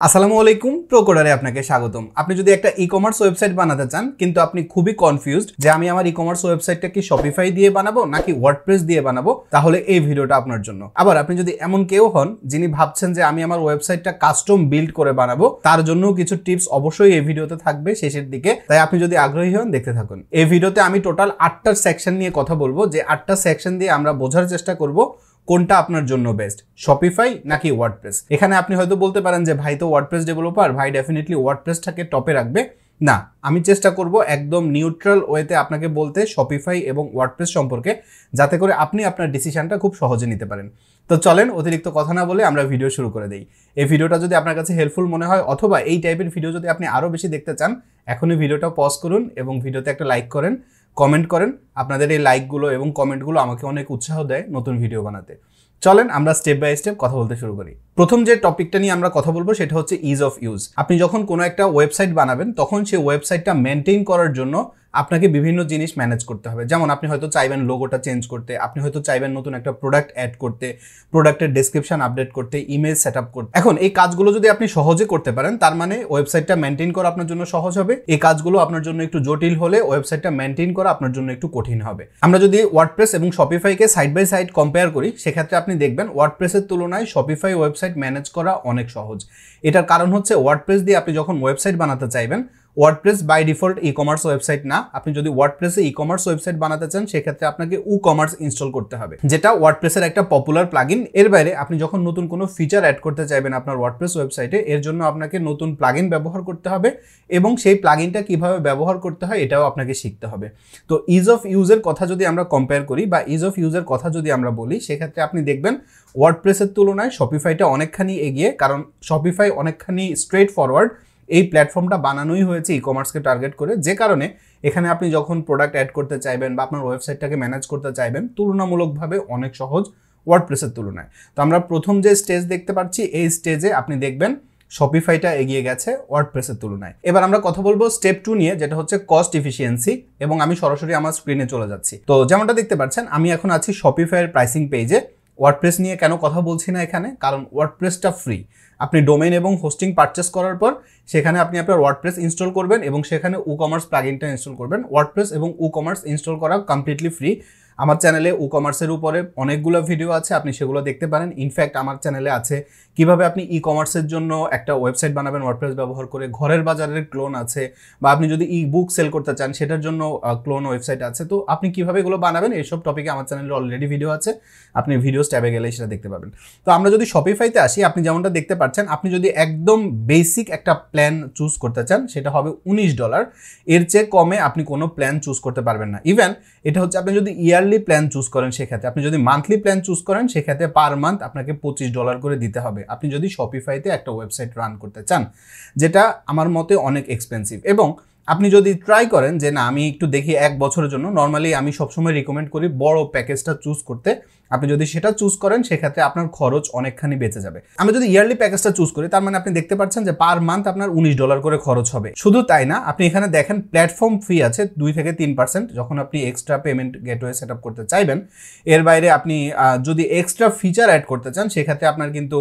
আসসালামু আলাইকুম, প্রোকোডারে আপনাকে স্বাগতম। আপনি যদি একটা ই-কমার্স ওয়েবসাইট বানাতে চান কিন্তু আপনি খুবই কনফিউজড যে আমি আমার ই-কমার্স ওয়েবসাইটটা কি শপিফাই দিয়ে বানাবো নাকি ওয়ার্ডপ্রেস দিয়ে বানাবো, তাহলে এই ভিডিওটা আপনার জন্য। আবার আপনি যদি এমন কেউ হন যিনি ভাবছেন যে আমি আমার ওয়েবসাইটটা কাস্টম বিল্ড করে বানাবো, তার জন্য কিছু টিপস অবশ্যই এই ভিডিওতে থাকবে শেষের দিকে। তাই আপনি যদি আগ্রহী হন দেখতে থাকুন। এই ভিডিওতে আমি টোটাল 8টা সেকশন নিয়ে কথা বলবো, যে 8টা সেকশন দিয়ে আমরা বোঝার চেষ্টা করব কোনটা আপনার জন্য বেস্ট, শপিফাই নাকি ওয়ার্ডপ্রেস। এখানে আপনি হয়তো বলতে পারেন যে ভাই তো ওয়ার্ডপ্রেস ডেভেলপার, ভাই ডেফিনেটলি ওয়ার্ডপ্রেসটাকে টপে রাখবে। না, আমি চেষ্টা করব একদম নিউট্রাল ওয়েতে আপনাকে বলতে শপিফাই এবং ওয়ার্ডপ্রেস সম্পর্কে, যাতে করে আপনি আপনার ডিসিশনটা খুব সহজে নিতে পারেন। তো চলেন অতিরিক্ত কথা না বলে আমরা ভিডিও শুরু করে দেই। এই ভিডিওটা যদি আপনার কাছে হেল্পফুল মনে হয় অথবা এই টাইপের ভিডিও যদি আপনি আরও বেশি দেখতে চান, এখনই ভিডিওটা পজ করুন এবং ভিডিওতে একটা লাইক করেন, কমেন্ট করেন। আপনাদের এই লাইকগুলো এবং কমেন্টগুলো আমাকে অনেক উৎসাহ দেয় নতুন ভিডিও বানাতে। চলেন আমরা স্টেপ বাই স্টেপ কথা বলতে শুরু করি। প্রথম যে টপিকটা নিয়ে আমরা কথা বলবো সেটা হচ্ছে ইজ অফ ইউজ। আপনি যখন কোনো একটা ওয়েবসাইট বানাবেন তখন সেই ওয়েবসাইটটা মেনটেন করার জন্য আপনাকে বিভিন্ন জিনিস ম্যানেজ করতে হবে। যেমন আপনি হয়তো চাইবেন লোগোটা চেঞ্জ করতে, আপনি হয়তো চাইবেন নতুন একটা প্রোডাক্ট অ্যাড করতে, প্রোডাক্টের ডেসক্রিপশন আপডেট করতে, ইমেজ সেট আপ করতে। এখন এই কাজগুলো যদি আপনি সহজে করতে পারেন তার মানে ওয়েবসাইটটা মেনটেন করা আপনার জন্য সহজ হবে। এই কাজগুলো আপনার জন্য একটু জটিল হলে ওয়েবসাইটটা মেনটেন করা আপনার জন্য একটু কঠিন হবে। আমরা যদি ওয়ার্ডপ্রেস এবং শপিফাইকে সাইড বাই সাইড কম্পেয়ার করি, সেক্ষেত্রে আপনি দেখবেন ওয়ার্ডপ্রেসের তুলনায় শপিফাই ওয়েবসাইট ম্যানেজ করা অনেক সহজ। এটার কারণ হচ্ছে ওয়ার্ডপ্রেস দিয়ে আপনি যখন ওয়েবসাইট বানাতে চাইবেন, WordPress by default e commerce website না। আপনি যদি ওয়ার্ডপ্রেসে ই কমার্স ওয়েবসাইট বানাতে চান সেক্ষেত্রে আপনাকে WooCommerce ইনস্টল করতে হবে, যেটা ওয়ার্ডপ্রেসের একটা পপুলার প্লাগইন। এর বাইরে আপনি যখন নতুন কোনো ফিচার অ্যাড করতে চাইবেন আপনার ওয়ার্ডপ্রেস ওয়েবসাইটে, এর জন্য আপনাকে নতুন প্লাগইন ব্যবহার করতে হবে এবং সেই প্লাগইনটা কিভাবে ব্যবহার করতে হয় এটাও আপনাকে শিখতে হবে। তো ইজ অফ ইউজের কথা যদি আমরা কম্পেয়ার করি বা ইজ অফ ইউজের কথা যদি আমরা বলি, সেক্ষেত্রে আপনি দেখবেন ওয়ার্ডপ্রেসের তুলনায় শপিফাইটা অনেকখানি এগিয়ে, কারণ শপিফাই অনেকখানি স্ট্রেট ফরওয়ার্ড। এই প্ল্যাটফর্মটা বানানোই হয়েছে ই কমার্সকে টার্গেট করে, যে কারণে এখানে আপনি যখন প্রোডাক্ট অ্যাড করতে চাইবেন বা আপনার ওয়েবসাইটটাকে ম্যানেজ করতে চাইবেন তুলনামূলকভাবে অনেক সহজ ওয়ার্ডপ্রেসের তুলনায়। তো আমরা প্রথম যে স্টেজ দেখতে পাচ্ছি, এই স্টেজে আপনি দেখবেন শপিফাইটা এগিয়ে গেছে ওয়ার্ডপ্রেসের তুলনায়। এবার আমরা কথা বলবো স্টেপ 2 নিয়ে, যেটা হচ্ছে কস্ট এফিসিয়েন্সি, এবং আমি সরাসরি আমার স্ক্রিনে চলে যাচ্ছি। তো যেমনটা দেখতে পাচ্ছেন আমি এখন আছি শপিফাইয়ের প্রাইসিং পেজে। ওয়ার্ডপ্রেস নিয়ে কেন কথা বলছি না এখানে, কারণ ওয়ার্ডপ্রেসটা ফ্রি। আপনি ডোমেইন এবং হোস্টিং পারচেস করার পর সেখানে আপনি আপনার ওয়ার্ডপ্রেস ইনস্টল করবেন এবং সেখানে WooCommerce প্লাগইনটা ইনস্টল করবেন। ওয়ার্ডপ্রেস এবং WooCommerce ইনস্টল করা কমপ্লিটলি ফ্রি। আমার চ্যানেলে WooCommerceের উপরে অনেকগুলো ভিডিও আছে, আপনি সেগুলো দেখতে পারেন। ইনফ্যাক্ট আমার চ্যানেলে আছে কিভাবে আপনি ই কমার্সের জন্য একটা ওয়েবসাইট বানাবেন ওয়ার্ডপ্রেস ব্যবহার করে, ঘরের বাজারের ক্লোন আছে, বা আপনি যদি ই বুক সেল করতে চান সেটার জন্য ক্লোন ওয়েবসাইট আছে। তো আপনি কিভাবে এগুলো বানাবেন এইসব টপিকে আমার চ্যানেলে অলরেডি ভিডিও আছে, আপনি ভিডিওস ট্যাবে গেলে সেটা দেখতে পাবেন। তো আমরা যদি শপিফাইতে আসি, আপনি যেমনটা দেখতে পাচ্ছেন, আপনি যদি একদম বেসিক একটা প্ল্যান চুজ করতে চান সেটা হবে $19। এর চেয়ে কমে আপনি কোনো প্ল্যান চুজ করতে পারবেন না। ইভেন এটা হচ্ছে আপনি যদি ইয়ারলি প্ল্যান চুজ করেন সেক্ষেত্রে, আপনি যদি মান্থলি প্ল্যান চুজ করেন সেক্ষেত্রে পার মান্থ আপনাকে $25 করে দিতে হবে, আপনি যদি শপিফাইতে একটা ওয়েবসাইট রান করতে চান, যেটা আমার মতে অনেক এক্সপেন্সিভ। এবং আপনি যদি ট্রাই করেন যে না আমি একটু দেখি 1 বছরের জন্য, নর্মালি আমি সবসময় রিকমেন্ড করি বড় প্যাকেজটা চুজ করতে। আপনি যদি সেটা চুজ করেন সেক্ষেত্রে আপনার খরচ অনেকখানি বেঁচে যাবে। আমি যদি ইয়ারলি প্যাকেজটা চুজ করি, তার মানে আপনি দেখতে পাচ্ছেন যে পার মান্থ আপনার $19 করে খরচ হবে। শুধু তাই না, আপনি এখানে দেখেন প্ল্যাটফর্ম ফি আছে 2 থেকে 3% যখন আপনি extra payment gateway set up করতে চাইবেন। এর বাইরে আপনি যদি এক্সট্রা ফিচার অ্যাড করতে চান সেক্ষেত্রে আপনার কিন্তু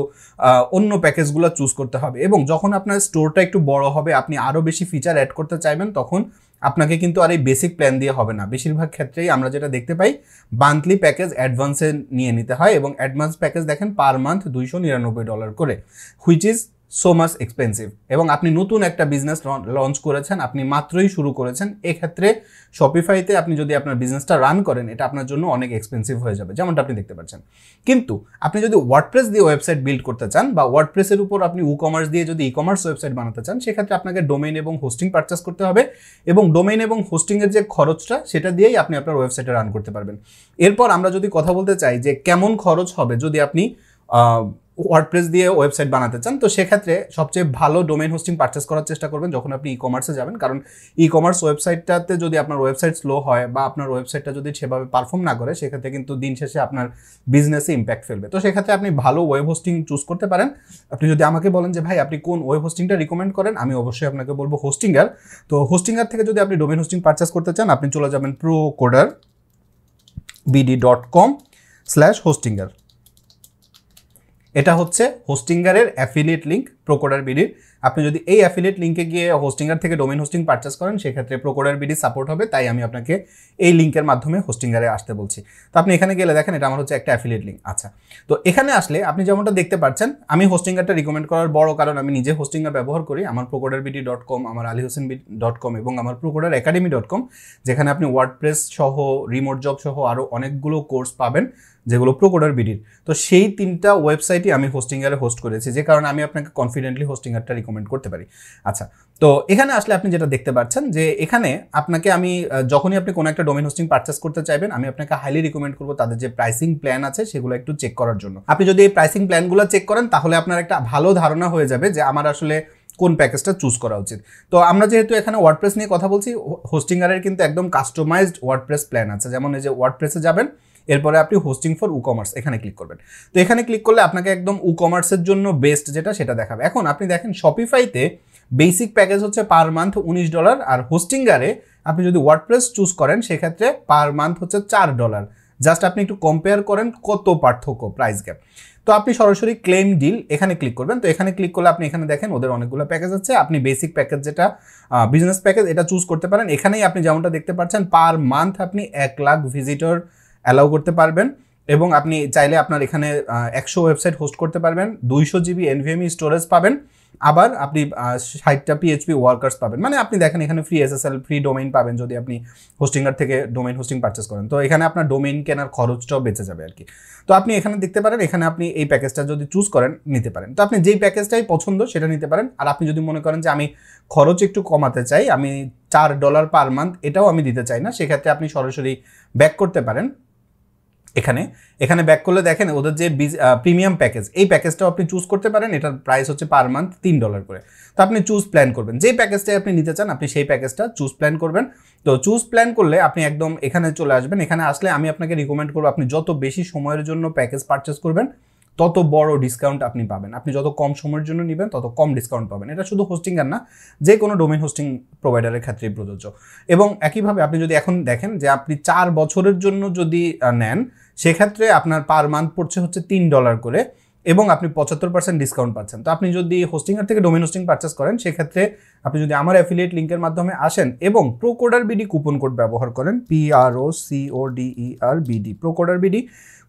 অন্য প্যাকেজগুলো চুজ করতে হবে। এবং যখন আপনার স্টোরটা একটু বড় হবে, আপনি আরও বেশি ফিচার অ্যাড করতে চাইবেন, তখন আপনাকে কিন্তু আর এই বেসিক প্ল্যান দিয়ে হবে না। বেশিরভাগ ক্ষেত্রেই আমরা যেটা দেখতে পাই মান্থলি প্যাকেজ অ্যাডভান্সে নিয়ে নিতে হয়, এবং অ্যাডভান্স প্যাকেজ দেখেন পার মান্থ $299 করে, which is so much expensive. এবং আপনি নতুন একটা বিজনেস লঞ্চ করেছেন, আপনি মাত্রই শুরু করেছেন, এক্ষেত্রে শপিফাইতে আপনি যদি আপনার বিজনেসটা রান করেন এটা আপনার জন্য অনেক এক্সপেন্সিভ হয়ে যাবে, যেমনটা আপনি দেখতে পাচ্ছেন। কিন্তু আপনি যদি ওয়ার্ডপ্রেস দিয়ে ওয়েবসাইট বিল্ড করতে চান বা ওয়ার্ডপ্রেসের উপর আপনি WooCommerce দিয়ে যদি ই কমার্স ওয়েবসাইট বানাতে চান, সেক্ষেত্রে আপনাকে ডোমেইন এবং হোস্টিং পারচেস করতে হবে, এবং ডোমেইন এবং হোস্টিংয়ের যে খরচটা সেটা দিয়েই আপনি আপনার ওয়েবসাইটে রান করতে পারবেন। এরপর আমরা যদি কথা বলতে চাই যে কেমন খরচ হবে যদি আপনি ওয়ার্ডপ্রেস দিয়ে ওয়েবসাইট বানাতে চান, তো সেক্ষেত্রে সবচেয়ে ভালো ডোমেইন হোস্টিং পারচেস করার চেষ্টা করবেন যখন আপনি ই কমার্সে যাবেন, কারণ ই কমার্স ওয়েবসাইটটাতে যদি আপনার ওয়েবসাইট স্লো হয় বা আপনার ওয়েবসাইটটা যদি সেভাবে পারফর্ম না করে, সেক্ষেত্রে কিন্তু দিন শেষে আপনার বিজনেসে ইম্প্যাক্ট ফেলবে। তো সেক্ষেত্রে আপনি ভালো ওয়েব হোস্টিং চুজ করতে পারেন। আপনি যদি আমাকে বলেন যে ভাই আপনি কোন ওয়েব হোস্টিংটা রিকমেন্ড করেন, আমি অবশ্যই আপনাকে বলবো হোস্টিঙ্গার। তো হোস্টিঙ্গার থেকে যদি আপনি ডোমেইন হোস্টিং পারচেস করতে চান, আপনি চলে যাবেন procoderbd.com/hostinger। এটা হচ্ছে হোস্টিঙ্গারের অ্যাফিলিয়েট লিঙ্ক প্রোকোডার বিডির। আপনি যদি এই অ্যাফিলিয়েট লিঙ্কে গিয়ে হোস্টিঙ্গার থেকে ডোমেইন হোস্টিং পারচেস করেন সেক্ষেত্রে প্রোকোডার বিডি সাপোর্ট হবে, তাই আমি আপনাকে এই লিঙ্কের মাধ্যমে হোস্টিঙ্গারে আসতে বলছি। তো আপনি এখানে গেলে দেখেন এটা আমার হচ্ছে একটা অ্যাফিলিয়েট লিঙ্ক। আচ্ছা, তো এখানে আসলে আপনি যেমনটা দেখতে পাচ্ছেন, আমি হোস্টিঙ্গারটা রিকমেন্ড করার বড় কারণ আমি নিজে হোস্টিঙ্গার ব্যবহার করি। আমার procodarBD.com, আমার alihosenbid.com এবং আমার procodaracademy.com, যেখানে আপনি ওয়ার্ডপ্রেস সহ, রিমোট জব সহ আরও অনেকগুলো কোর্স পাবেন যেগুলো প্রোকোডার বিডির। তো সেই 3টা ওয়েবসাইটই আমি হোস্টিঙ্গারে হোস্ট করেছি, যে কারণে আমি আপনাকে কনফিডেন্টলি হোস্টিঙ্গারটা রিকমেন্ড করতে পারি। আচ্ছা, তো এখানে আসলে আপনি যেটা দেখতে পাচ্ছেন যে এখানে আপনাকে আমি যখনই আপনি কোনো একটা ডোমেইন হোস্টিং পারচেস করতে চাইবেন, আমি আপনাকে হাইলি রিকমেন্ড করবো তাদের যে প্রাইসিং প্ল্যান আছে সেগুলো একটু চেক করার জন্য। আপনি যদি এই প্রাইসিং প্ল্যানগুলো চেক করেন তাহলে আপনার একটা ভালো ধারণা হয়ে যাবে যে আমার আসলে কোন প্যাকেজটা চুজ করা উচিত। তো আমরা যেহেতু এখানে ওয়ার্ডপ্রেস নিয়ে কথা বলছি, হোস্টিঙ্গারের কিন্তু একদম কাস্টমাইজড ওয়ার্ডপ্রেস প্ল্যান আছে। যেমন এই যে ওয়ার্ডপ্রেসে যাবেন, এরপরে আপনি হোস্টিং ফর ই-কমার্স এখানে ক্লিক করবেন। তো এখানে ক্লিক করলে আপনাকে একদম ই-কমার্সের জন্য বেস্ট যেটা সেটা দেখাবে। এখন আপনি দেখেন শপিফাইতে বেসিক প্যাকেজ হচ্ছে পার মান্থ $19, আর হোস্টিঙ্গারে আপনি যদি ওয়ার্ডপ্রেস চুজ করেন সেক্ষেত্রে পার মান্থ হচ্ছে $4। জাস্ট আপনি একটু কম্পেয়ার করেন কত পার্থক্য, প্রাইস গ্যাপ। তো আপনি সরাসরি ক্লেম ডিল এখানে ক্লিক করবেন। তো এখানে ক্লিক করলে আপনি এখানে দেখেন ওদের অনেকগুলো প্যাকেজ আছে। আপনি বেসিক প্যাকেজ যেটা বিজনেস প্যাকেজ এটা চুজ করতে পারেন। এখানেই আপনি যেমনটা দেখতে পাচ্ছেন পার মান্থ আপনি 1 লাখ ভিজিটর অ্যালাউ করতে পারবেন, এবং আপনি চাইলে আপনার এখানে 100 ওয়েবসাইট হোস্ট করতে পারবেন, 200 GB NVMe স্টোরেজ পাবেন, আবার আপনি 60টা PHP ওয়ার্কার্স পাবেন। মানে আপনি দেখেন এখানে ফ্রি SSL, ফ্রি ডোমেইন পাবেন যদি আপনি হোস্টিঙ্গার থেকে ডোমেইন হোস্টিং পারচেস করেন। তো এখানে আপনার ডোমেইন কেনার খরচটাও বেঁচে যাবে আর কি। তো আপনি এখানে দেখতে পারেন, এখানে আপনি এই প্যাকেজটা যদি চুজ করেন নিতে পারেন। তো আপনি যেই প্যাকেজটাই পছন্দ সেটা নিতে পারেন। আর আপনি যদি মনে করেন যে আমি খরচ একটু কমাতে চাই, আমি $4 পার মান্থ এটাও আমি দিতে চাই না, সেক্ষেত্রে আপনি সরাসরি ব্যাক করতে পারেন। এখানে ব্যাক করলে দেখেন ওদের যে প্রিমিয়াম প্যাকেজ, এই প্যাকেজটাও আপনি চুজ করতে পারেন। এটার প্রাইস হচ্ছে পার মান্থ $3 করে। তো আপনি চুজ প্ল্যান করবেন, যেই প্যাকেজটাই আপনি নিতে চান আপনি সেই প্যাকেজটা চুজ প্ল্যান করবেন। তো চুজ প্ল্যান করলে আপনি একদম এখানে চলে আসবেন। এখানে আসলে আমি আপনাকে রিকমেন্ড করবো আপনি যত বেশি সময়ের জন্য প্যাকেজ পারচেস করবেন তত বড় ডিসকাউন্ট আপনি পাবেন। আপনি যত কম সময়ের জন্য নেবেন তত কম ডিসকাউন্ট পাবেন। এটা শুধু হোস্টিংয়ার না, যে কোনো ডোমেইন হোস্টিং প্রোভাইডারের ক্ষেত্রেই প্রযোজ্য। এবং একইভাবে আপনি যদি এখন দেখেন যে আপনি 4 বছরের জন্য যদি নেন সেক্ষেত্রে আপনার পার মান্থ পড়ছে হচ্ছে $3 করে, এবং আপনি 75% ডিসকাউন্ট পাচ্ছেন। তো আপনি যদি হোস্টিংয়ার থেকে ডোমেইন হোস্টিং পারচেস করেন সেক্ষেত্রে আপনি যদি আমার অ্যাফিলিয়েট লিঙ্কের মাধ্যমে আসেন এবং প্রোকোডারবিডি কুপন কোড ব্যবহার করেন, PROCODERBD, প্রোকোডারবিডি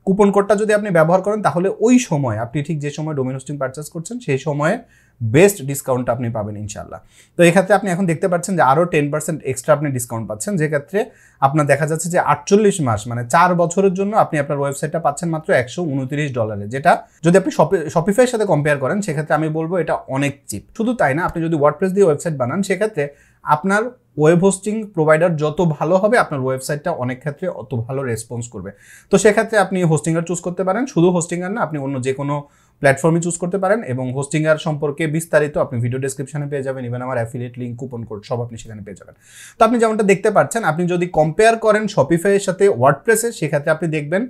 কুপন কোডটা যদি আপনি ব্যবহার করেন তাহলে ওই সময় আপনি ঠিক যে সময় ডোমেইন হোস্টিং পারচেস করছেন সেই সময়ে বেস্ট ডিসকাউন্ট আপনি পাবেন ইনশাআল্লাহ। তো এই ক্ষেত্রে আপনি এখন দেখতে পাচ্ছেন যে আরও 10% এক্সট্রা আপনি ডিসকাউন্ট পাচ্ছেন, যে ক্ষেত্রে আপনার দেখা যাচ্ছে যে 48 মাস মানে 4 বছরের জন্য আপনি আপনার ওয়েবসাইটটা পাচ্ছেন মাত্র $129, যেটা যদি আপনি শপিফাইয়ের সাথে কম্পেয়ার করেন সেক্ষেত্রে আমি বলবো এটা অনেক চিপ। শুধু তাই না, আপনি যদি ওয়ার্ডপ্রেস দিয়ে ওয়েবসাইট বানান সেক্ষেত্রে আপনার ওয়েব হোস্টিং প্রোভাইডার যত ভালো হবে আপনার ওয়েবসাইটটা অনেক ক্ষেত্রে অত ভালো রেসপন্স করবে। তো সেক্ষেত্রে আপনি হোস্টিংয়ার চুজ করতে পারেন, শুধু হোস্টিংয়ার না, আপনি অন্য যে কোনো প্ল্যাটফর্মে চুজ করতে পারেন। এবং হোস্টিংয়ার সম্পর্কে বিস্তারিত আপনি ভিডিও ডেসক্রিপশনে পেয়ে যাবেন, ইভেন আমার অ্যাফিলিয়েট লিঙ্ক, কুপন কোড সব আপনি সেখানে পেয়ে যাবেন। তো আপনি যেমনটা দেখতে পাচ্ছেন, আপনি যদি কম্পেয়ার করেন শপিফাইয়ের সাথে ওয়ার্ডপ্রেসে সেক্ষেত্রে আপনি দেখবেন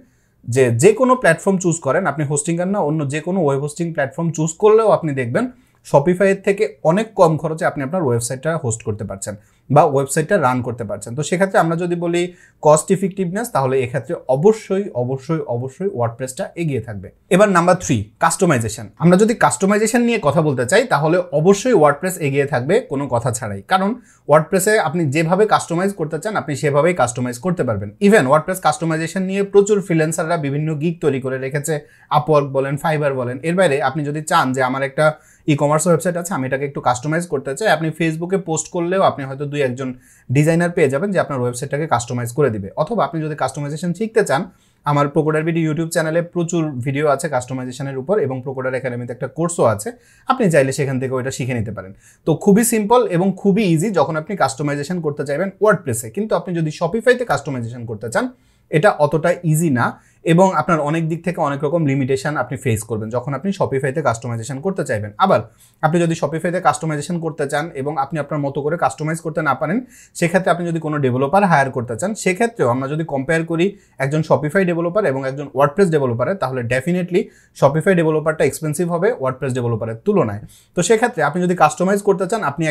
যে কোনো প্ল্যাটফর্ম চুজ করেন, আপনি হোস্টিংয়ার না অন্য যে কোনো ওয়েব হোস্টিং প্ল্যাটফর্ম চুজ করলেও আপনি দেখবেন শপিফাইয়ের থেকে অনেক কম খরচে আপনি আপনার ওয়েবসাইটটা হোস্ট করতে পারছেন বা ওয়েবসাইটটা রান করতে পারছেন। তো সেক্ষেত্রে আমরা যদি বলি কস্ট ইফেক্টিভনেস, তাহলে এক্ষেত্রে অবশ্যই অবশ্যই অবশ্যই ওয়ার্ডপ্রেসটা এগিয়ে থাকবে। এবার নাম্বার 3, কাস্টমাইজেশন। আমরা যদি কাস্টমাইজেশন নিয়ে কথা বলতে চাই তাহলে অবশ্যই ওয়ার্ডপ্রেস এগিয়ে থাকবে কোনো কথা ছাড়াই, কারণ ওয়ার্ডপ্রেসে আপনি যেভাবে কাস্টমাইজ করতে চান আপনি সেভাবেই কাস্টমাইজ করতে পারবেন। ইভেন ওয়ার্ডপ্রেস কাস্টমাইজেশন নিয়ে প্রচুর ফ্রিল্যান্সাররা বিভিন্ন গিগ তৈরি করে রেখেছে, আপওয়ার্ক বলেন, ফাইবার বলেন। এর বাইরে আপনি যদি চান যে আমার একটা ই-কমার্স ওয়েবসাইট আছে আমি এটাকে একটু কাস্টমাইজ করতে চাই, আপনি ফেসবুকে পোস্ট করলেও আপনি হয়তো 2-1 ডিজাইনার পেয়ে যাবেন যে আপনার ওয়েবসাইটটাকে কাস্টমাইজ করে দিবে। অথবা আপনি যদি কাস্টমাইজেশন শিখতে চান, আমার প্রোকোডারবিডি ইউটিউব চ্যানেলে প্রচুর ভিডিও আছে কাস্টমাইজেশনের উপর, এবং প্রোকোডার একাডেমিতে একটা কোর্সও আছে, আপনি চাইলে সেখান থেকে ওইটা শিখে নিতে পারেন। তো খুবই সিম্পল এবং খুবই ইজি যখন আপনি কাস্টমাইজেশন করতে চাইবেন ওয়ার্ডপ্রেসে। কিন্তু আপনি যদি শপিফাইতে কাস্টমাইজেশন করতে চান এটা অতটা ইজি না, এবং আপনার অনেক দিক থেকে অনেক রকম লিমিটেশন আপনি ফেস করবেন যখন আপনি শপিফাইতে কাস্টমাইজেশন করতে চাইবেন। আবার আপনি যদি শপিফাইতে কাস্টমাইজেশন করতে চান এবং আপনি আপনার মতো করে কাস্টমাইজ করতে না পারেন, সেক্ষেত্রে আপনি যদি কোনো ডেভেলপার হায়ার করতে চান, সেক্ষেত্রেও আমরা যদি কম্পেয়ার করি একজন শপিফাই ডেভেলপার এবং একজন ওয়ার্ডপ্রেস ডেভেলপারের, তাহলে ডেফিনেটলি শপিফাই ডেভেলপারটা এক্সপেন্সিভ হবে ওয়ার্ডপ্রেস ডেভেলপারের তুলনায়। তো সেক্ষেত্রে আপনি যদি কাস্টমাইজ করতে চান আপনি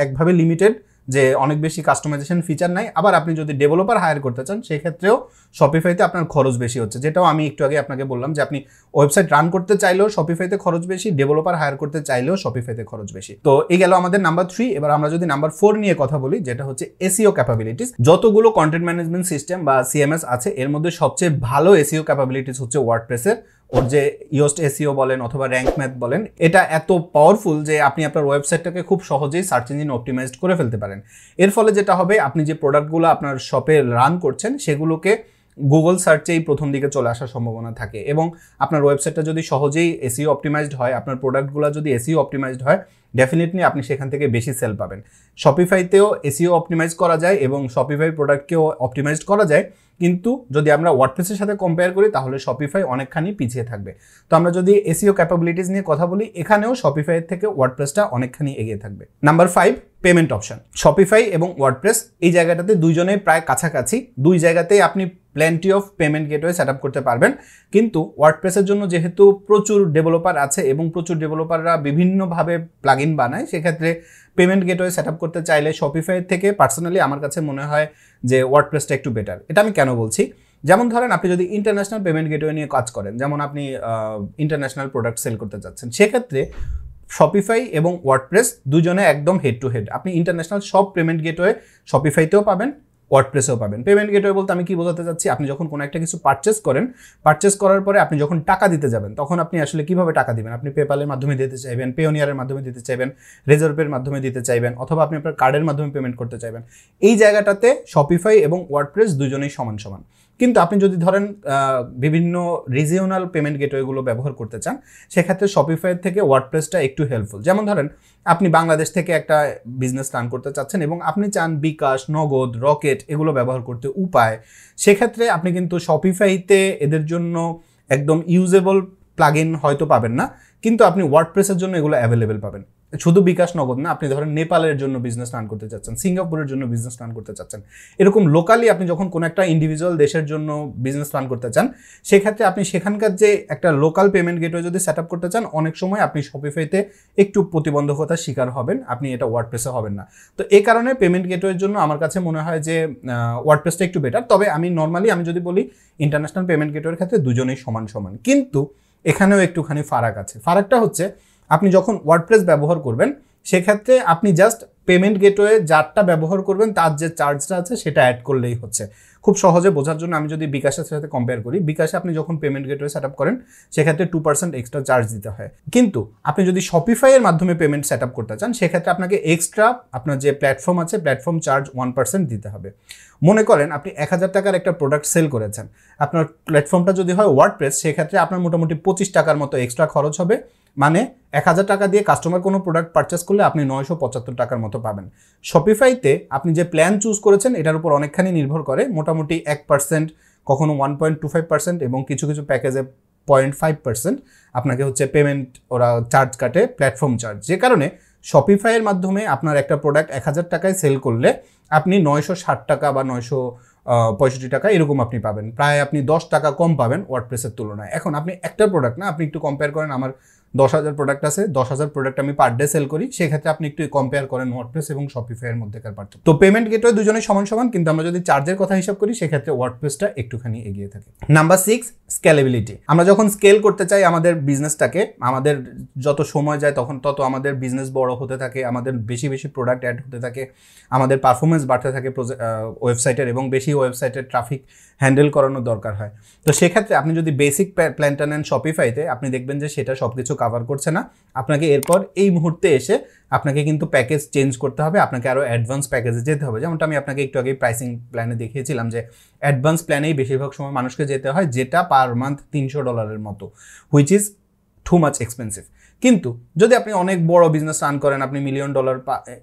একভাবে লিমিটেড, যে অনেক বেশি কাস্টমাইজেশন ফিচার নাই, আবার আপনি যদি ডেভেলপার হায়ার করতে চান সেক্ষেত্রেও শপিফাইতে আপনার খরচ বেশি হচ্ছে, যেটাও আমি একটু আগে আপনাকে বললাম যে আপনি ওয়েবসাইট রান করতে চাইলেও শপিফাইতে খরচ বেশি, ডেভেলপার হায়ার করতে চাইলেও শপিফাইতে খরচ বেশি। তো এই গেল আমাদের নাম্বার 3। এবার আমরা যদি নাম্বার 4 নিয়ে কথা বলি, যেটা হচ্ছে এসইও ক্যাপাবিলিটিস। যতগুলো কন্টেন্ট ম্যানেজমেন্ট সিস্টেম বা সিএমএস আছে এর মধ্যে সবচেয়ে ভালো এসইও ক্যাপাবিলিটিস হচ্ছে ওয়ার্ডপ্রেসের। ওর যে ইয়োস্ট এসইও বলেন অথবা র্যাঙ্ক ম্যাথ বলেন, এটা এত পাওয়ারফুল যে আপনি আপনার ওয়েবসাইটটাকে খুব সহজেই সার্চ ইঞ্জিন অপটিমাইজড করে ফেলতে পারেন। এর ফলে যেটা হবে, আপনি যে প্রোডাক্টগুলো আপনার শপে রান করছেন সেগুলোকে গুগল সার্চেই প্রথম দিকে চলে আসার সম্ভাবনা থাকে, এবং আপনার ওয়েবসাইটটা যদি সহজেই এসইও অপটিমাইজড হয়, আপনার প্রোডাক্টগুলো যদি এসইও অপটিমাইজড হয়, ডেফিনেটলি আপনি সেখান থেকে বেশি সেল পাবেন। শপিফাইতেও এসইও অপটিমাইজ করা যায় এবং শপিফাই প্রোডাক্টকেও অপটিমাইজড করা যায়, কিন্তু যদি আমরা ওয়ার্ডপ্রেসের সাথে কম্পেয়ার করি তাহলে শপিফাই অনেকখানি পিছিয়ে থাকবে। তো আমরা যদি এসইও ক্যাপাবিলিটিস নিয়ে কথা বলি, এখানেও শপিফাইয়ের থেকে ওয়ার্ডপ্রেসটা অনেকখানি এগিয়ে থাকবে। Number 5, payment option. শপিফাই এবং ওয়ার্ডপ্রেস এই জায়গাটাতে দুইজনেই প্রায় কাছাকাছি, দুই জায়গাতেই আপনি plenty of payment gateway set up করতে পারবেন। কিন্তু ওয়ার্ডপ্রেসের জন্য যেহেতু প্রচুর ডেভেলপার আছে এবং প্রচুর ডেভেলপাররা বিভিন্নভাবে প্লাগইন বানায়, সেক্ষেত্রে পেমেন্ট গেটওয়ে সেট আপ করতে চাইলে শপিফাই থেকে পার্সোনালি আমার কাছে মনে হয় যে ওয়ার্ডপ্রেসটা একটু বেটার। এটা আমি কেন বলছি, যেমন ধরেন আপনি যদি ইন্টারন্যাশনাল পেমেন্ট গেটওয়ে নিয়ে কাজ করেন, যেমন আপনি ইন্টারন্যাশনাল প্রোডাক্ট সেল করতে চাচ্ছেন, সেক্ষেত্রে শপিফাই এবং ওয়ার্ডপ্রেস দুজনে একদম হেড টু হেড। আপনি ইন্টারন্যাশনাল সব পেমেন্ট গেটওয়ে শপিফাইতেও পাবেন, ওয়ার্ডপ্রেসেও পাবেন। পেমেন্ট গেটওয়ে বলতে আমি কি বোঝাতে চাচ্ছি, আপনি যখন কোনো একটা কিছু পারচেস করেন, পারচেস করার পরে আপনি যখন টাকা দিতে যাবেন তখন আপনি আসলে কিভাবে টাকা দিবেন, আপনি পেপ্যালের মাধ্যমে দিতে চাইবেন, পেওনিয়ারের মাধ্যমে দিতে চাইবেন, রেজার্ভের মাধ্যমে দিতে চাইবেন, অথবা আপনি আপনার কার্ডের মাধ্যমে পেমেন্ট করতে চাইবেন। এই জায়গাটাতে শপিফাই এবং ওয়ার্ডপ্রেস দুজনেই সমান সমান। কিন্তু আপনি যদি ধরেন বিভিন্ন রিজিওনাল পেমেন্ট গেটওয়েগুলো ব্যবহার করতে চান, সেক্ষেত্রে শপিফাইয়ের থেকে ওয়ার্ডপ্রেসটা একটু হেল্পফুল। যেমন ধরেন আপনি বাংলাদেশ থেকে একটা বিজনেস রান করতে চাচ্ছেন এবং আপনি চান বিকাশ, নগদ, রকেট এগুলো ব্যবহার করতে উপায়, সেক্ষেত্রে আপনি কিন্তু শপিফাইতে এদের জন্য একদম ইউজেবল প্লাগইন হয়তো পাবেন না, কিন্তু আপনি ওয়ার্ডপ্রেসের জন্য এগুলো অ্যাভেলেবেল পাবেন। শুধু বিকাশ, নগদ না, আপনি ধরেন নেপালের জন্য বিজনেস রান করতে চাচ্ছেন, সিঙ্গাপুরের জন্য বিজনেস রান করতে চাচ্ছেন, এরকম লোকালি আপনি যখন কোনো একটা ইন্ডিভিজুয়াল দেশের জন্য বিজনেস রান করতে চান, সেক্ষেত্রে আপনি সেখানকার যে একটা লোকাল পেমেন্ট গেটওয়ে যদি সেট আপ করতে চান, অনেক সময় আপনি শপিফাইতে একটু প্রতিবন্ধকতার শিকার হবেন, আপনি এটা ওয়ার্ডপ্রেসে হবেন না। তো এই কারণে পেমেন্ট গেটওয়ের জন্য আমার কাছে মনে হয় যে ওয়ার্ডপ্রেসটা একটু বেটার। তবে আমি নর্মালি আমি যদি বলি ইন্টারন্যাশনাল পেমেন্ট গেটওয়ের ক্ষেত্রে দুজনেই সমান সমান, কিন্তু এখানেও একটুখানি ফারাক আছে। ফারাকটা হচ্ছে আপনি যখন ওয়ার্ডপ্রেস ব্যবহার করবেন সেক্ষেত্রে আপনি জাস্ট পেমেন্ট গেটওয়ে যারটা ব্যবহার করবেন তার যে চার্জটা আছে সেটা অ্যাড করলেই হচ্ছে। খুব সহজে বোঝার জন্য আমি যদি বিকাশের সাথে কম্পেয়ার করি, বিকাশে আপনি যখন পেমেন্ট গেটওয়ে সেট আপ করেন সেক্ষেত্রে 2% এক্সট্রা চার্জ দিতে হয়, কিন্তু আপনি যদি শপিফাইয়ের মাধ্যমে পেমেন্ট সেট আপ করতে চান সেক্ষেত্রে আপনাকে এক্সট্রা আপনার যে প্ল্যাটফর্ম আছে প্ল্যাটফর্ম চার্জ 1% দিতে হবে। মনে করেন আপনি 1000 টাকার একটা প্রোডাক্ট সেল করেছেন, আপনার প্ল্যাটফর্মটা যদি হয় ওয়ার্ডপ্রেস, সেক্ষেত্রে আপনার মোটামুটি 25 টাকার মতো এক্সট্রা খরচ হবে, মানে 1000 টাকা দিয়ে কাস্টমার কোনো প্রোডাক্ট পারচেস করলে আপনি 975 টাকার মতো পাবেন। শপিফাইতে আপনি যে প্ল্যান চুজ করেছেন এটার উপর অনেকখানি নির্ভর করে, মোটামুটি 1%, কখনো 1.25% এবং কিছু কিছু প্যাকেজে 0.5% আপনাকে হচ্ছে পেমেন্ট ওরা চার্জ কাটে, প্ল্যাটফর্ম চার্জ। যে কারণে শপিফাইয়ের মাধ্যমে আপনার একটা প্রোডাক্ট 1000 টাকায় সেল করলে আপনি 960 টাকা বা 965 টাকা এরকম আপনি পাবেন, প্রায় আপনি 10 টাকা কম পাবেন ওয়ার্ডপ্রেসের তুলনায়। এখন আপনি একটা প্রোডাক্ট না, আপনি একটু কম্পেয়ার করেন, আমার 10,000 প্রোডাক্ট আছে, 10,000 প্রোডাক্ট আমি পার ডে সেল করি, সেক্ষেত্রে আপনি একটু কম্পেয়ার করেন ওয়ার্ডপ্রেস এবং শপিফাইয়ের মধ্যেকার পার্থক্য। তো পেমেন্ট গেটওয়ে দুজনেই সমান সমান, কিন্তু আমরা যদি চার্জের কথা হিসাব করি সেক্ষেত্রে ওয়ার্ডপ্রেসটা একটুখানি এগিয়ে থাকে। Number 6, scalability. আমরা যখন স্কেল করতে চাই আমাদের বিজনেসটাকে, আমাদের যত সময় যায় তখন তত আমাদের বিজনেস বড় হতে থাকে, আমাদের বেশি বেশি প্রোডাক্ট অ্যাড হতে থাকে, আমাদের পারফরমেন্স বাড়তে থাকে ওয়েবসাইটের, এবং বেশি ওয়েবসাইটের ট্রাফিক হ্যান্ডেল করানোর দরকার হয়। তো সেক্ষেত্রে আপনি যদি বেসিক প্ল্যানটা নেন শপিফাইতে, আপনি দেখবেন যে সেটা সব কিছু কাভার করছে না, আপনাকে এরপর এই মুহূর্তে এসে আপনাকে কিন্তু প্যাকেজ চেঞ্জ করতে হবে, আপনাকে আরও অ্যাডভান্স প্যাকেজে যেতে হবে। যেমনটা আমি আপনাকে একটু আগে প্রাইসিং প্ল্যানে দেখিয়েছিলাম যে অ্যাডভান্স প্ল্যানেই বেশিরভাগ সময় মানুষকে যেতে হয়, যেটা পার মান্থ $300 মতো, which is too much expensive. কিন্তু যদি আপনি অনেক বড় বিজনেস রান করেন, আপনি $1 মিলিয়ন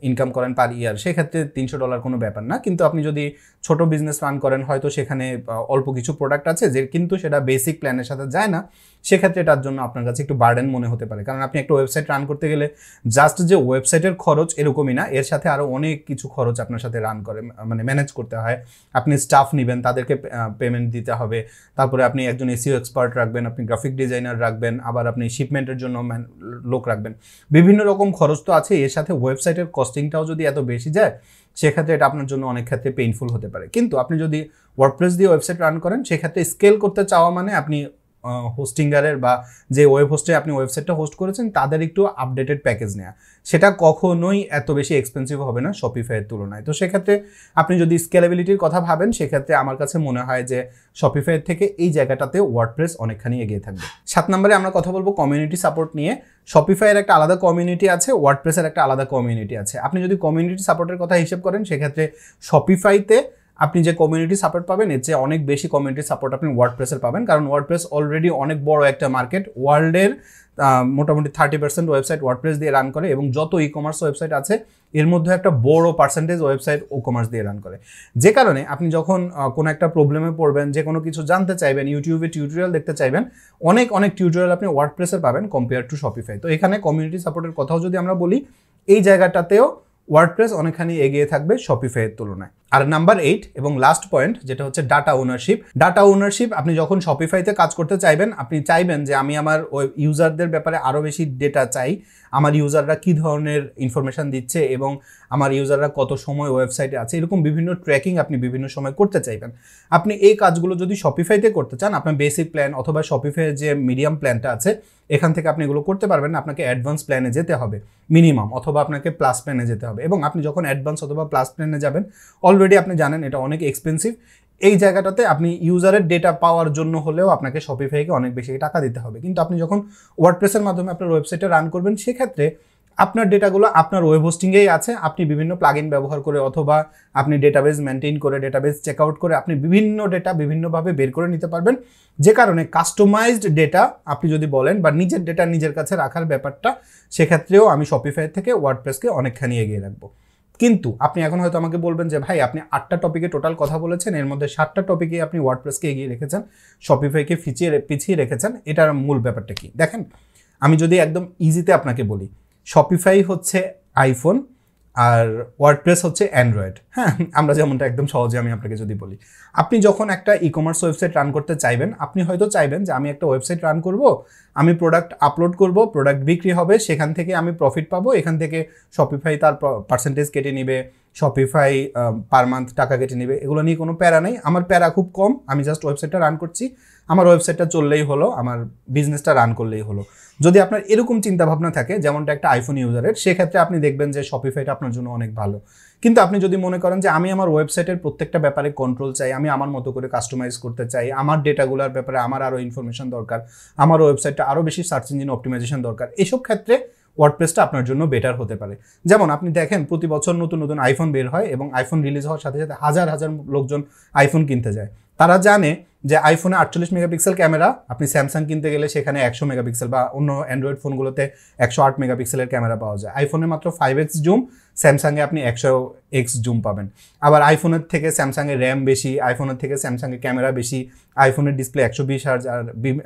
ইনকাম করেন পার ইয়ার, সেক্ষেত্রে $300 কোনো ব্যাপার না। কিন্তু আপনি যদি ছোট বিজনেস রান করেন, হয়তো সেখানে অল্প কিছু প্রোডাক্ট আছে যে কিন্তু সেটা বেসিক প্ল্যানের সাথে যায় না, সেক্ষেত্রে এটার জন্য আপনার কাছে একটু বার্ডেন মনে হতে পারে। কারণ আপনি একটা ওয়েবসাইট রান করতে গেলে জাস্ট যে ওয়েবসাইটের খরচ এরকমই না, এর সাথে আরও অনেক কিছু খরচ আপনার সাথে রান করে, মানে ম্যানেজ করতে হয়। আপনি স্টাফ নেবেন, তাদেরকে পেমেন্ট দিতে হবে, তারপরে আপনি একজন এসইও এক্সপার্ট রাখবেন, আপনি গ্রাফিক ডিজাইনার রাখবেন, আবার আপনি শিপমেন্টের জন্য লোক রাখবেন, বিভিন্ন রকম খরচ তো আছে, এর সাথে ওয়েবসাইটের কস্টিংটাও যদি এত বেশি যায় সেক্ষেত্রে এটা আপনার জন্য অনেক ক্ষেত্রে পেইনফুল হতে পারে। কিন্তু আপনি যদি ওয়ার্ডপ্রেস দিয়ে ওয়েবসাইট রান করেন সেক্ষেত্রে স্কেল করতে চাওয়া মানে আপনি হোস্টিঙ্গারের বা যে ওয়েব হোস্টে আপনি ওয়েবসাইটটা হোস্ট করেছেন তাদের একটু আপডেটেড প্যাকেজ নেওয়া, সেটা কখনোই এত বেশি এক্সপেন্সিভ হবে না শপিফাইয়ের তুলনায়। তো সেক্ষেত্রে আপনি যদি স্কেলেবিলিটির কথা ভাবেন সেক্ষেত্রে আমার কাছে মনে হয় যে শপিফাইয়ের থেকে এই জায়গাটাতে ওয়ার্ডপ্রেস অনেকখানি এগিয়ে থাকবে। 7 নম্বরে আমরা কথা বলবো কমিউনিটি সাপোর্ট নিয়ে। শপিফাইয়ের একটা আলাদা কমিউনিটি আছে, ওয়ার্ডপ্রেসের একটা আলাদা কমিউনিটি আছে। আপনি যদি কমিউনিটি সাপোর্টের কথা হিসেব করেন সেক্ষেত্রে শপিফাইতে আপনি যে কমিউনিটি সাপোর্ট পাবেন এর চেয়ে অনেক বেশি কমিউনিটি সাপোর্ট আপনি ওয়ার্ডপ্রেসের পাবেন, কারণ ওয়ার্ডপ্রেস অলরেডি অনেক বড় একটা মার্কেট, ওয়ার্ল্ডের মোটামুটি 30% ওয়েবসাইট ওয়ার্ডপ্রেস দিয়ে রান করে, এবং যত ই কমার্স ওয়েবসাইট আছে এর মধ্যে একটা বড় পার্সেন্টেজ ওয়েবসাইট ই কমার্স দিয়ে রান করে। যে কারণে আপনি যখন কোনো একটা প্রবলেমে পড়বেন, যে কোনো কিছু জানতে চাইবেন, ইউটিউবে টিউটোরিয়াল দেখতে চাইবেন, অনেক টিউটোরিয়াল আপনি ওয়ার্ডপ্রেসের পাবেন কম্পেয়ার টু শপিফাই। তো এখানে কমিউনিটি সাপোর্টের কথাও যদি আমরা বলি এই জায়গাটাতেও ওয়ার্ডপ্রেস অনেকখানি এগিয়ে থাকবে শপিফাইয়ের তুলনায়। আর নাম্বার 8 এবং লাস্ট পয়েন্ট যেটা হচ্ছে ডাটা ওনারশিপ। ডাটা ওনারশিপ, আপনি যখন শপিফাইতে কাজ করতে চাইবেন, আপনি চাইবেন যে আমি আমার ইউজারদের ব্যাপারে আরও বেশি ডেটা চাই, আমার ইউজাররা কী ধরনের ইনফরমেশান দিচ্ছে এবং আমার ইউজাররা কত সময় ওয়েবসাইটে আছে, এরকম বিভিন্ন ট্র্যাকিং আপনি বিভিন্ন সময় করতে চাইবেন। আপনি এই কাজগুলো যদি শপিফাইতে করতে চান, আপনার বেসিক প্ল্যান অথবা শপিফাইয়ের যে মিডিয়াম প্ল্যানটা আছে এখান থেকে আপনি এগুলো করতে পারবেন না, আপনাকে অ্যাডভান্স প্ল্যানে যেতে হবে মিনিমাম, অথবা আপনাকে প্লাস প্ল্যানে যেতে হবে। এবং আপনি যখন অ্যাডভান্স অথবা প্লাস প্ল্যানে যাবেন অলরেডি আপনি জানেন এটা অনেক এক্সপেন্সিভ। এই জায়গাটাতে আপনি ইউজারের ডেটা পাওয়ার জন্য হলেও আপনাকে শপিফাইকে অনেক বেশি টাকা দিতে হবে। কিন্তু আপনি যখন ওয়ার্ডপ্রেসের মাধ্যমে আপনার ওয়েবসাইটে রান করবেন সেক্ষেত্রে আপনার ডেটাগুলো আপনার ওয়েব হোস্টিংয়েই আছে, আপনি বিভিন্ন প্লাগইন ব্যবহার করে অথবা আপনি ডেটাবেস মেনটেন করে ডেটাবেস চেক আউট করে আপনি বিভিন্ন ডেটা বিভিন্নভাবে বের করে নিতে পারবেন। যে কারণে কাস্টমাইজড ডেটা আপনি যদি বলেন বা নিজের ডেটা নিজের কাছে রাখার ব্যাপারটা, সেক্ষেত্রেও আমি শপিফাই থেকে ওয়ার্ডপ্রেসকে অনেকখানি এগিয়ে রাখবো। কিন্তু আপনি এখন হয়তো আমাকে বলবেন যে ভাই আপনি 8টা টপিকে টোটাল কথা বলেছেন, এর মধ্যে 7টা টপিকে আপনি ওয়ার্ডপ্রেসকে এগিয়ে রেখেছেন, শপিফাইকে পিছিয়ে রেখেছেন, এটার মূল ব্যাপারটা কি? দেখেন, আমি যদি একদম ইজিতে আপনাকে বলি, শপিফাই হচ্ছে আইফোন আর ওয়ার্ডপ্রেস হচ্ছে অ্যান্ড্রয়েড। হ্যাঁ, আমরা যেমনটা একদম সহজে আমি আপনাকে যদি বলি, আপনি যখন একটা ই কমার্স ওয়েবসাইট রান করতে চাইবেন, আপনি হয়তো চাইবেন যে আমি একটা ওয়েবসাইট রান করব, আমি প্রোডাক্ট আপলোড করব, প্রোডাক্ট বিক্রি হবে, সেখান থেকে আমি প্রফিট পাবো, এখান থেকে শপিফাই তার পার্সেন্টেজ কেটে নিবে, শপিফাই পার মান্থ টাকা কেটে নেবে, এগুলো নিয়ে কোনো প্যারা নেই। আমার প্যারা খুব কম, আমি জাস্ট ওয়েবসাইটটা রান করছি, আমার ওয়েবসাইটটা চললেই হলো, আমার বিজনেসটা রান করলেই হলো। যদি আপনার এরকম চিন্তাভাবনা থাকে যেমনটা একটা আইফোন ইউজারের, সেক্ষেত্রে আপনি দেখবেন যে শপিফাইটা আপনার জন্য অনেক ভালো। কিন্তু আপনি যদি মনে করেন যে আমি আমার ওয়েবসাইটের প্রত্যেকটা ব্যাপারে কন্ট্রোল চাই, আমি আমার মতো করে কাস্টমাইজ করতে চাই, আমার ডেটাগুলোর ব্যাপারে আমার আরও ইনফরমেশন দরকার, আমার ওয়েবসাইটটা আরও বেশি সার্চ ইঞ্জিন অপটিমাইজেশন দরকার, এসব ক্ষেত্রে ওয়ার্ডপ্রেসটা আপনার জন্য বেটার হতে পারে। যেমন আপনি দেখেন প্রতি বছর নতুন নতুন আইফোন বের হয় এবং আইফোন রিলিজ হওয়ার সাথে সাথে হাজার হাজার লোকজন আইফোন কিনতে যায়। তারা জানে যে আইফোনে 48 মেগাপিক্সেল ক্যামেরা, আপনি স্যামসাং কিনতে গেলে সেখানে 100 মেগাপিক্সেল বা অন্য অ্যান্ড্রয়েড ফোনগুলোতে 108 মেগাপিক্সেলের ক্যামেরা পাওয়া যায়। আইফোনে মাত্র 5x জুম, স্যামসাংয়ে আপনি 100x জুম পাবেন। আবার আইফোনের থেকে স্যামসাংয়ের র্যাম বেশি, আইফোনের থেকে স্যামসাংয়ের ক্যামেরা বেশি, আইফোনের ডিসপ্লে 120 হার্জ, আর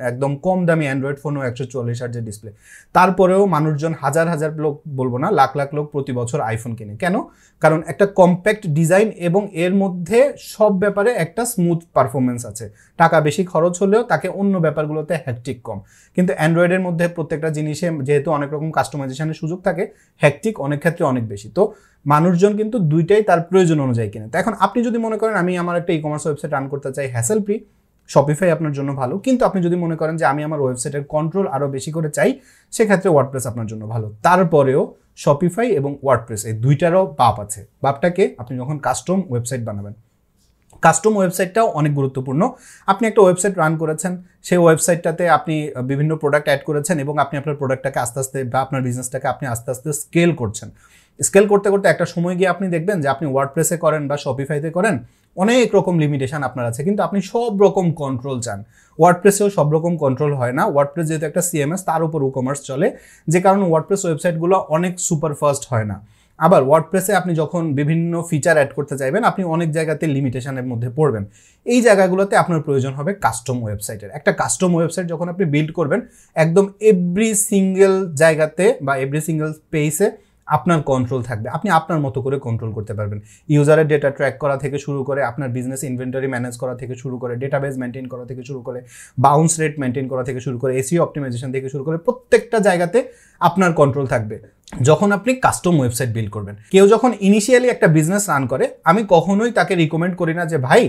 একদম কম দামি অ্যান্ড্রয়েড ফোনও 140 হার্জের ডিসপ্লে। তারপরেও মানুষজন হাজার হাজার লোক, বলবো না লাখ লাখ লোক প্রতি বছর আইফোন কেনে। কেন? কারণ একটা কম্প্যাক্ট ডিজাইন এবং এর মধ্যে সব ব্যাপারে একটা স্মুথ পারফরমেন্স আছে। টাকা বেশি খরচ হলেও তাকে অন্য ব্যাপারগুলোতে হ্যাকটিক কম। কিন্তু অ্যান্ড্রয়েডের মধ্যে প্রত্যেকটা জিনিসে যেহেতু অনেক রকম কাস্টমাইজেশনের সুযোগ থাকে, হ্যাকটিক অনেক ক্ষেত্রে অনেক বেশি। তো মানুষজন কিন্তু দুইটাই তার প্রয়োজন অনুযায়ী কিনে। তো এখন আপনি যদি মনে করেন আমি আমার একটা ই কমার্স ওয়েবসাইট রান করতে চাই হ্যাসেল ফ্রি, শপিফাই আপনার জন্য ভালো। কিন্তু আপনি যদি মনে করেন যে আমি আমার ওয়েবসাইটের কন্ট্রোল আরও বেশি করে চাই, সেক্ষেত্রে ওয়ার্ডপ্রেস আপনার জন্য ভালো। তারপরেও শপিফাই এবং ওয়ার্ডপ্রেস এই দুইটারও বাপ আছে। বাপটাকে আপনি যখন কাস্টম ওয়েবসাইট বানাবেন, কাস্টম ওয়েবসাইটটাও অনেক গুরুত্বপূর্ণ। আপনি একটা ওয়েবসাইট রান করেছেন, সেই ওয়েবসাইটটাতে আপনি বিভিন্ন প্রোডাক্ট অ্যাড করেছেন এবং আপনি আপনার প্রোডাক্টটাকে আস্তে আস্তে বা আপনার বিজনেসটাকে আপনি আস্তে আস্তে স্কেল করছেন। স্কেল করতে করতে একটা সময় গিয়ে আপনি দেখবেন যে আপনি ওয়ার্ডপ্রেসে করেন বা শপিফাইতে করেন, অনেক রকম লিমিটেশন আপনার আছে, কিন্তু আপনি সব রকম কন্ট্রোল চান। ওয়ার্ডপ্রেসেও সব রকম কন্ট্রোল হয় না। ওয়ার্ডপ্রেস যেহেতু একটা সিএমএস, তার উপর ই কমার্স চলে, যে কারণে ওয়ার্ডপ্রেস ওয়েবসাইটগুলো অনেক সুপারফাস্ট হয় না। আবার ওয়ার্ডপ্রেসে আপনি যখন বিভিন্ন ফিচার অ্যাড করতে চাইবেন, আপনি অনেক জায়গাতে লিমিটেশনের মধ্যে পড়বেন। এই জায়গাগুলোতে আপনার প্রয়োজন হবে কাস্টম ওয়েবসাইটের। একটা কাস্টম ওয়েবসাইট যখন আপনি বিল্ড করবেন, একদম এভরি সিঙ্গেল জায়গাতে বা এভরি সিঙ্গেল স্পেসে আপনার কন্ট্রোল থাকবে, আপনি আপনার মতো করে কন্ট্রোল করতে পারবেন। ইউজারের ডেটা ট্র্যাক করা থেকে শুরু করে, আপনার বিজনেস ইনভেন্টরি ম্যানেজ করা থেকে শুরু করে, ডেটাবেস মেনটেন করা থেকে শুরু করে, বাউন্স রেট মেনটেন করা থেকে শুরু করে, এসইও অপটিমাইজেশন থেকে শুরু করে প্রত্যেকটা জায়গাতে আপনার কন্ট্রোল থাকবে যখন আপনি কাস্টম ওয়েবসাইট বিল্ড করবেন। কেউ যখন ইনিশিয়ালি একটা বিজনেস রান করে, আমি কখনোই তাকে রিকমেন্ড করি না যে ভাই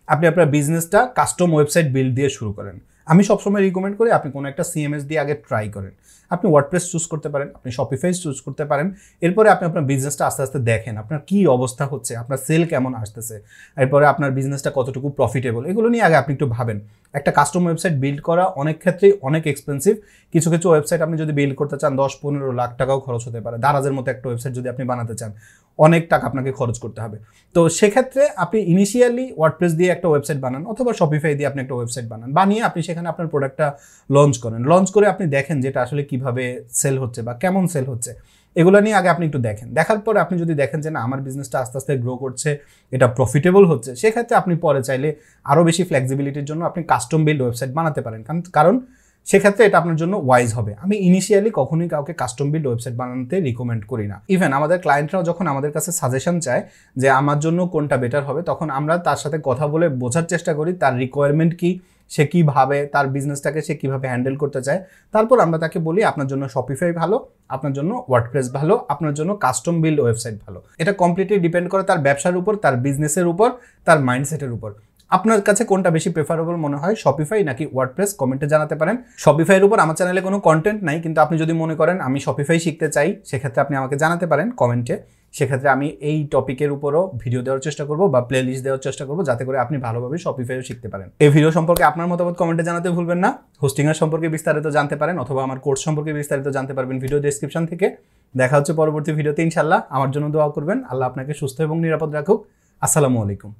আপনি আপনার বিজনেসটা কাস্টম ওয়েবসাইট বিল্ড দিয়ে শুরু করেন। আমি সবসময় রিকমেন্ড করি আপনি কোনো একটা সিএমএস দিয়ে আগে ট্রাই করেন। আপনি ওয়ার্ডপ্রেস চুজ করতে পারেন, আপনি শপিফাই চুজ করতে পারেন। এরপরে আপনি আপনার বিজনেসটা আস্তে আস্তে দেখেন আপনার কী অবস্থা হচ্ছে, আপনার সেল কেমন আসতেছে, এরপরে আপনার বিজনেসটা কতটুকু প্রফিটেবল, এগুলো নিয়ে আগে আপনি একটু ভাবেন। একটা কাস্টম ওয়েবসাইট বিল্ড করা অনেক ক্ষেত্রেই অনেক এক্সপেন্সিভ। কিছু কিছু ওয়েবসাইট আপনি যদি বিল্ড করতে চান 10-15 লাখ টাকাও খরচ হতে পারে। দারাজের মতো একটা ওয়েবসাইট যদি আপনি বানাতে চান অনেক টাকা আপনাকে খরচ করতে হবে। তো সেক্ষেত্রে আপনি ইনিশিয়ালি ওয়ার্ডপ্রেস দিয়ে একটা ওয়েবসাইট বানান অথবা শপিফাই দিয়ে আপনি একটা ওয়েবসাইট বানান, বানিয়ে আপনি সেখানে আপনার প্রোডাক্টটা লঞ্চ করেন। লঞ্চ করে আপনি দেখেন যেটা আসলে কিভাবে সেল হচ্ছে বা কেমন সেল হচ্ছে, এগুলো নিয়ে আগে আপনি একটু দেখেন। দেখার পরে আপনি যদি দেখেন যে না আমার বিজনেসটা আস্তে আস্তে গ্রো করছে, এটা প্রফিটেবল হচ্ছে, সেক্ষেত্রে আপনি পরে চাইলে আরও বেশি ফ্লেক্সিবিলিটির জন্য আপনি কাস্টম বিল্ড ওয়েবসাইট বানাতে পারেন, কারণ সেক্ষেত্রে এটা আপনার জন্য ওয়াইজ হবে। আমি ইনিশিয়ালি কখনোই কাউকে কাস্টম বিল্ড ওয়েবসাইট বানাতে রিকমেন্ড করি না। ইভেন আমাদের ক্লায়েন্টরাও যখন আমাদের কাছে সাজেশন চায় যে আমার জন্য কোনটা বেটার হবে, তখন আমরা তার সাথে কথা বলে বোঝার চেষ্টা করি তার রিকোয়ারমেন্ট কি, সে কীভাবে তার বিজনেসটাকে সে কীভাবে হ্যান্ডেল করতে চায়। তারপর আমরা তাকে বলি আপনার জন্য শপিফাই ভালো, আপনার জন্য ওয়ার্ডপ্রেস ভালো, আপনার জন্য কাস্টম বিল্ড ওয়েবসাইট ভালো। এটা কমপ্লিটলি ডিপেন্ড করে তার ব্যবসার উপর, তার বিজনেসের উপর, তার মাইন্ডসেটের উপর। আপনার কাছে কোনটা বেশি প্রেফারেবল মনে হয়, শপিফাই নাকি ওয়ার্ডপ্রেস, কমেন্টে জানাতে পারেন। শপিফাইয়ের উপর আমার চ্যানেলে কোনো কন্টেন্ট নাই, কিন্তু আপনি যদি মনে করেন আমি শপিফাই শিখতে চাই, সেক্ষেত্রে আপনি আমাকে জানাতে পারেন কমেন্টে। সেক্ষেত্রে আমি এই টপিকের উপরও ভিডিও দেওয়ার চেষ্টা করবো বা প্লে লিস্ট দেওয়ার চেষ্টা করবো, যাতে করে আপনি ভালোভাবে শপিফাইও শিখতে পারেন। এই ভিডিও সম্পর্কে আপনার মতামত কমেন্টে জানাতে ভুলবেন না। হোস্টিংয়ের সম্পর্কে বিস্তারিত জানতে পারেন অথবা আমার কোর্স সম্পর্কে বিস্তারিত জানতে পারবেন ভিডিও ডেসক্রিপশন থেকে। দেখা হচ্ছে পরবর্তী ভিডিওতে ইনশাল্লাহ। আমার জন্য দোয়া করবেন। আল্লাহ আপনাকে সুস্থ এবং নিরাপদ রাখুক। আসসালামু আলাইকুম।